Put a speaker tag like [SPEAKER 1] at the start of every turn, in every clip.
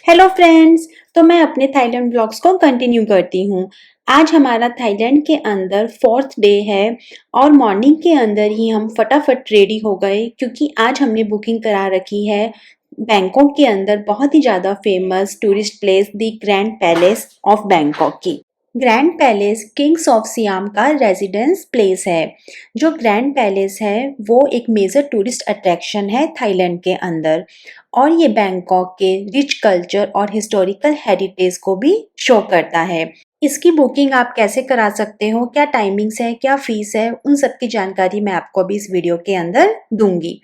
[SPEAKER 1] Hello friends. तो मैं अपने थाईलैंड ब्लॉग्स को कंटिन्यू करती हूँ। आज हमारा थाईलैंड के अंदर 4th डे है और मॉर्निंग के अंदर ही हम फटाफट रेडी हो गए क्योंकि आज हमने बुकिंग करा रखी है बैंकॉक के अंदर बहुत ही ज़्यादा famous tourist place the grand palace of Bangkok की। Grand palace kings of Siam का रेजिडेंस प्लेस है। जो ग्रैंड पैलेस है वो एक मेजर टूरिस्ट अट्रैक्शन है थाईलैंड के अंदर और ये बैंकॉक के रिच कल्चर और हिस्टोरिकल हेरिटेज को भी शो करता है। इसकी बुकिंग आप कैसे करा सकते हो, क्या टाइमिंग्स है, क्या फीस है, उन सब की जानकारी मैं आपको अभी इस वीडियो के अंदर दूंगी।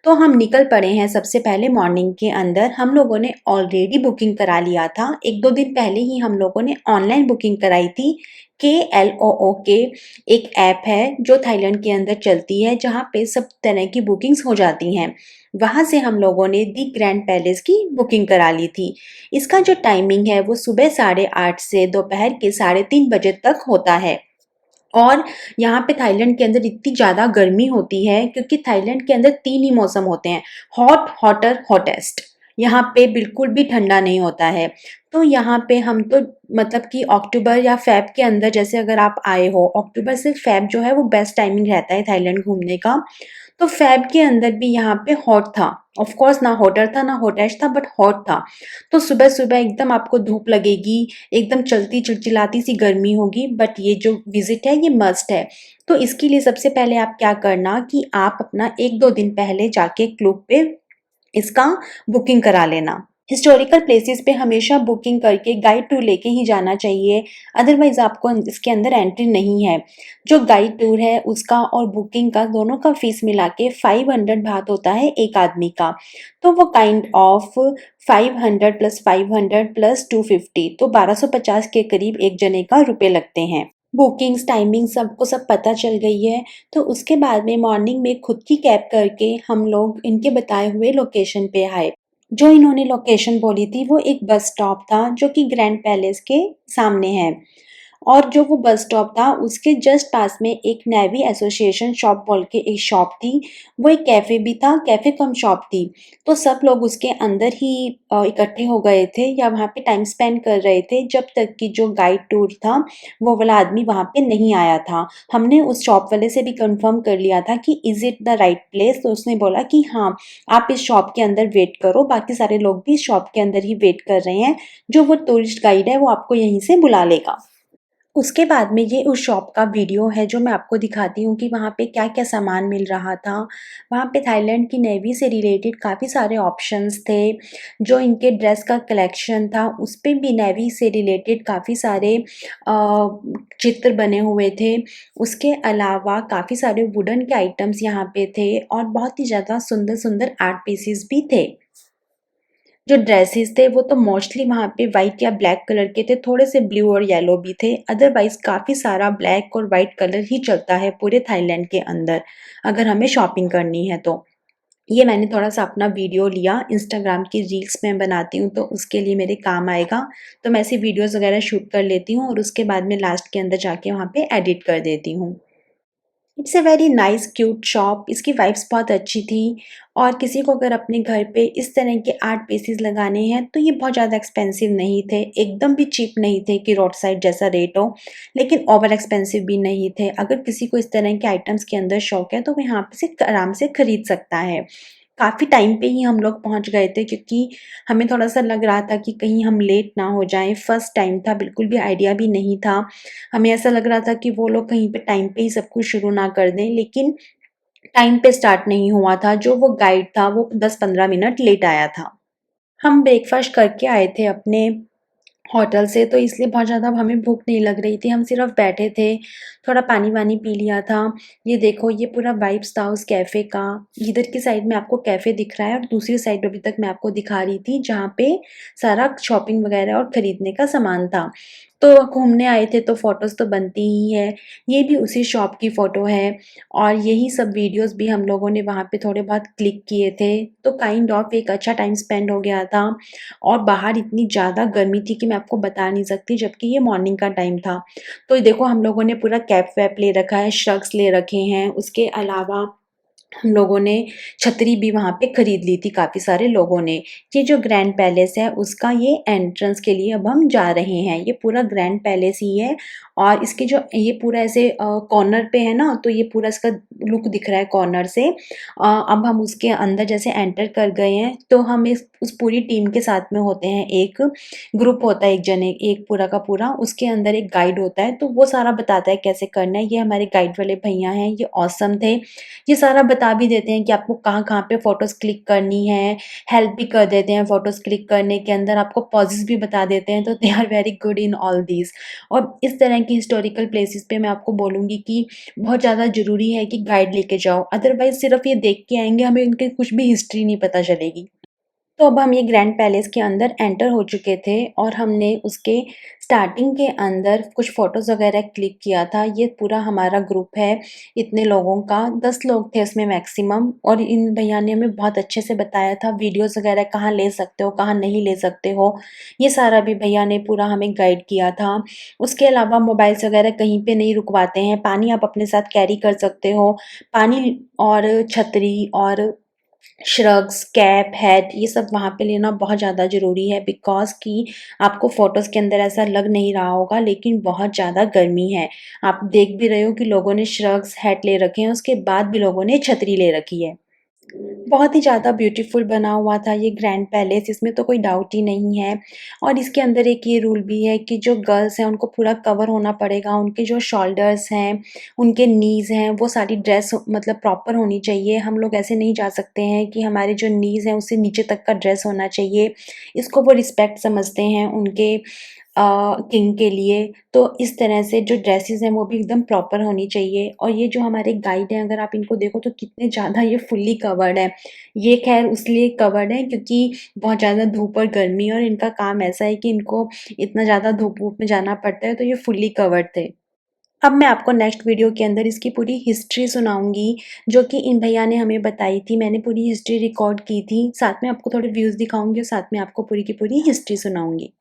[SPEAKER 1] तो हम निकल पड़े हैं। सबसे पहले मॉर्निंग के अंदर हम लोगों ने ऑलरेडी बुकिंग करा लिया था। 1-2 दिन पहले ही हम लोगों ने ऑनलाइन बुकिंग कराई थी। KLOOK एक ऐप है जो थाईलैंड के अंदर चलती है जहाँ पे सब तरह की बुकिंग्स हो जाती हैं। वहाँ से हम लोगों ने दी ग्रैंड पैलेस की बुकिंग करा ली थी। इसका जो टाइमिंग है वो सुबह 8:30 से दोपहर के 3:30 बजे तक होता है। और यहाँ पे थाईलैंड के अंदर इतनी ज़्यादा गर्मी होती है क्योंकि थाईलैंड के अंदर 3 ही मौसम होते हैं, हॉट, हॉटर, हॉटेस्ट। यहाँ पे बिल्कुल भी ठंडा नहीं होता है। तो यहाँ पे हम तो मतलब कि अक्टूबर या फ़ेब के अंदर, जैसे अगर आप आए हो, अक्टूबर से फ़ेब जो है वो बेस्ट टाइमिंग रहता है थाईलैंड घूमने का। तो फ़ेब के अंदर भी यहाँ पे हॉट था। ऑफ कोर्स ना हॉटर था ना हॉटेस्ट था, बट हॉट था। तो सुबह-सुबह एकदम आपको धूप लगेगी, एकदम चलती चिलचिलाती सी गर्मी होगी, बट ये जो विज़िट है ये मस्ट है। तो इसके लिए सबसे पहले आप क्या करना कि आप अपना 1-2 दिन पहले जाके क्लूब पे इसका बुकिंग करा लेना। हिस्टोरिकल प्लेसेस पे हमेशा बुकिंग करके गाइड टूर लेके ही जाना चाहिए, अदरवाइज़ आपको इसके अंदर एंट्री नहीं है। जो गाइड टूर है उसका और बुकिंग का दोनों का फ़ीस मिला के 500 बात होता है एक आदमी का। तो वो काइंड ऑफ 500 + 500 + 250, तो 1250 के करीब एक जने का रुपए लगते हैं। बुकिंग्स, टाइमिंग सबको सब पता चल गई है। तो उसके बाद में मॉर्निंग में खुद की कैब करके हम लोग इनके बताए हुए लोकेशन पे आए। जो इन्होंने लोकेशन बोली थी वो एक बस स्टॉप था जो कि ग्रैंड पैलेस के सामने है। और जो वो बस स्टॉप था उसके जस्ट पास में एक नेवी एसोसिएशन शॉप बोल के एक शॉप थी। वो एक कैफ़े भी था, कैफ़े कम शॉप थी। तो सब लोग उसके अंदर ही इकट्ठे हो गए थे या वहाँ पे टाइम स्पेंड कर रहे थे जब तक कि जो गाइड टूर था वो वाला आदमी वहाँ पे नहीं आया था। हमने उस शॉप वाले से भी कन्फर्म कर लिया था कि is it the right place? तो उसने बोला कि हाँ, आप इस शॉप के अंदर वेट करो, बाकी सारे लोग भी इस शॉप के अंदर ही वेट कर रहे हैं। जो वो टूरिस्ट गाइड है वो आपको यहीं से बुला लेगा। उसके बाद में ये उस शॉप का वीडियो है जो मैं आपको दिखाती हूँ कि वहाँ पे क्या-क्या सामान मिल रहा था। वहाँ पे थाईलैंड की नेवी से रिलेटेड काफ़ी सारे ऑप्शंस थे। जो इनके ड्रेस का कलेक्शन था उस पे भी नेवी से रिलेटेड काफ़ी सारे चित्र बने हुए थे। उसके अलावा काफ़ी सारे वुडन के आइटम्स यहाँ पे थे और बहुत ही ज़्यादा सुंदर-सुंदर आर्ट पीसेस भी थे। जो ड्रेसेस थे वो तो मोस्टली वहाँ पे व्हाइट या ब्लैक कलर के थे, थोड़े से ब्लू और येलो भी थे। अदरवाइज़ काफ़ी सारा ब्लैक और व्हाइट कलर ही चलता है पूरे थाईलैंड के अंदर, अगर हमें शॉपिंग करनी है तो। ये मैंने थोड़ा-सा अपना वीडियो लिया, इंस्टाग्राम की रील्स मैं बनाती हूँ तो उसके लिए मेरे काम आएगा। तो मैं ऐसी वीडियोज़ वगैरह शूट कर लेती हूँ और उसके बाद में लास्ट के अंदर जाके वहाँ पे एडिट कर देती हूँ। It's a very nice cute shop. इसकी वाइब्स बहुत अच्छी थी और किसी को अगर अपने घर पे इस तरह के आर्ट पीसेस लगाने हैं तो ये बहुत ज़्यादा एक्सपेंसिव नहीं थे, एकदम भी चीप नहीं थे कि रोड साइड जैसा रेट हो, लेकिन ओवर एक्सपेंसिव भी नहीं थे। अगर किसी को इस तरह के आइटम्स के अंदर शौक है तो वो यहाँ पे से आराम से खरीद सकता है। काफ़ी टाइम पे ही हम लोग पहुँच गए थे क्योंकि हमें थोड़ा-सा लग रहा था कि कहीं हम लेट ना हो जाएँ, फर्स्ट टाइम था, बिल्कुल भी आइडिया भी नहीं था। हमें ऐसा लग रहा था कि वो लोग कहीं पे टाइम पे ही सब कुछ शुरू ना कर दें, लेकिन टाइम पे स्टार्ट नहीं हुआ था। जो वो गाइड था वो 10-15 मिनट लेट आया था। हम ब्रेकफ़ास्ट करके आए थे अपने होटल से, तो इसलिए बहुत ज़्यादा हमें भूख नहीं लग रही थी, हम सिर्फ़ बैठे थे, थोड़ा पानी-वानी पी लिया था। ये देखो ये पूरा वाइब्स था उस कैफ़े का। इधर की साइड में आपको कैफ़े दिख रहा है और दूसरी साइड अभी तक मैं आपको दिखा रही थी जहाँ पे सारा शॉपिंग वग़ैरह और खरीदने का सामान था। तो घूमने आए थे तो फ़ोटोज़ तो बनती ही है। ये भी उसी शॉप की फ़ोटो है और यही सब वीडियोज़ भी हम लोगों ने वहाँ पे थोड़े बहुत क्लिक किए थे। तो काइंड ऑफ एक अच्छा टाइम स्पेंड हो गया था। और बाहर इतनी ज़्यादा गर्मी थी कि मैं आपको बता नहीं सकती, जबकि ये मॉर्निंग का टाइम था। तो ये देखो हम लोगों ने पूरा कैप वैप ले रखा है, शग्स ले रखे हैं, उसके अलावा हम लोगों ने छतरी भी वहाँ पे खरीद ली थी काफ़ी सारे लोगों ने। ये जो ग्रैंड पैलेस है उसका ये एंट्रेंस के लिए अब हम जा रहे हैं। ये पूरा ग्रैंड पैलेस ही है और इसके जो ये पूरा ऐसे कॉर्नर पे है ना, तो ये पूरा इसका लुक दिख रहा है कॉर्नर से। अब हम उसके अंदर जैसे एंटर कर गए हैं तो हम इस उस पूरी टीम के साथ में होते हैं। एक ग्रुप होता है, एक जने एक पूरा का पूरा, उसके अंदर एक गाइड होता है तो वो सारा बताता है कैसे करना है। ये हमारे गाइड वाले भैया हैं, ये ऑसम थे। ये सारा बता भी देते हैं कि आपको कहाँ-कहाँ पे फ़ोटोज़ क्लिक करनी है, हेल्प भी कर देते हैं फ़ोटोज़ क्लिक करने के अंदर, आपको पॉजेज़ भी बता देते हैं, तो they are very good in all these. और इस तरह की हिस्टोरिकल प्लेसेस पे मैं आपको बोलूँगी कि बहुत ज़्यादा ज़रूरी है कि गाइड लेके जाओ, अदरवाइज़ सिर्फ़ ये देख के आएँगे, हमें उनकी कुछ भी हिस्ट्री नहीं पता चलेगी। तो अब हम ये ग्रैंड पैलेस के अंदर एंटर हो चुके थे और हमने उसके स्टार्टिंग के अंदर कुछ फ़ोटोज़ वग़ैरह क्लिक किया था। ये पूरा हमारा ग्रुप है, इतने लोगों का, 10 लोग थे उसमें मैक्सिमम, और इन भैया ने हमें बहुत अच्छे से बताया था वीडियोज़ वग़ैरह कहाँ ले सकते हो, कहाँ नहीं ले सकते हो। ये सारा भी भैया ने पूरा हमें गाइड किया था। उसके अलावा मोबाइल्स वग़ैरह कहीं पे नहीं रुकवाते हैं, पानी आप अपने साथ कैरी कर सकते हो। पानी और छतरी और श्रग्स, कैप, हैट, ये सब वहाँ पे लेना बहुत ज़्यादा ज़रूरी है बिकॉज़ कि आपको फ़ोटोज़ के अंदर ऐसा लग नहीं रहा होगा लेकिन बहुत ज़्यादा गर्मी है। आप देख भी रहे हो कि लोगों ने श्रग्स, हैट ले रखे हैं, उसके बाद भी लोगों ने छतरी ले रखी है। बहुत ही ज़्यादा ब्यूटीफुल बना हुआ था ये ग्रैंड पैलेस, इसमें तो कोई डाउट ही नहीं है। और इसके अंदर एक ये रूल भी है कि जो गर्ल्स हैं उनको पूरा कवर होना पड़ेगा, उनके जो शोल्डर्स हैं, उनके नीज़ हैं, वो सारी ड्रेस मतलब प्रॉपर होनी चाहिए। हम लोग ऐसे नहीं जा सकते हैं कि हमारे जो नीज़ हैं उससे नीचे तक का ड्रेस होना चाहिए। इसको वो रिस्पेक्ट समझते हैं उनके किंग के लिए। तो इस तरह से जो ड्रेसेस हैं वो भी एकदम प्रॉपर होनी चाहिए। और ये जो हमारे गाइड हैं, अगर आप इनको देखो तो कितने ज़्यादा ये फुल्ली कवर्ड हैं। ये ख़ैर इसलिए कवर्ड हैं क्योंकि बहुत ज़्यादा धूप और गर्मी है और इनका काम ऐसा है कि इनको इतना ज़्यादा धूप-वूप में जाना पड़ता है, तो ये फुल्ली कवर्ड थे। अब मैं आपको नेक्स्ट वीडियो के अंदर इसकी पूरी हिस्ट्री सुनाऊँगी, जो कि इन भैया ने हमें बताई थी। मैंने पूरी हिस्ट्री रिकॉर्ड की थी, साथ में आपको थोड़े व्यूज़ दिखाऊँगी और साथ में आपको पूरी की पूरी हिस्ट्री सुनाऊँगी।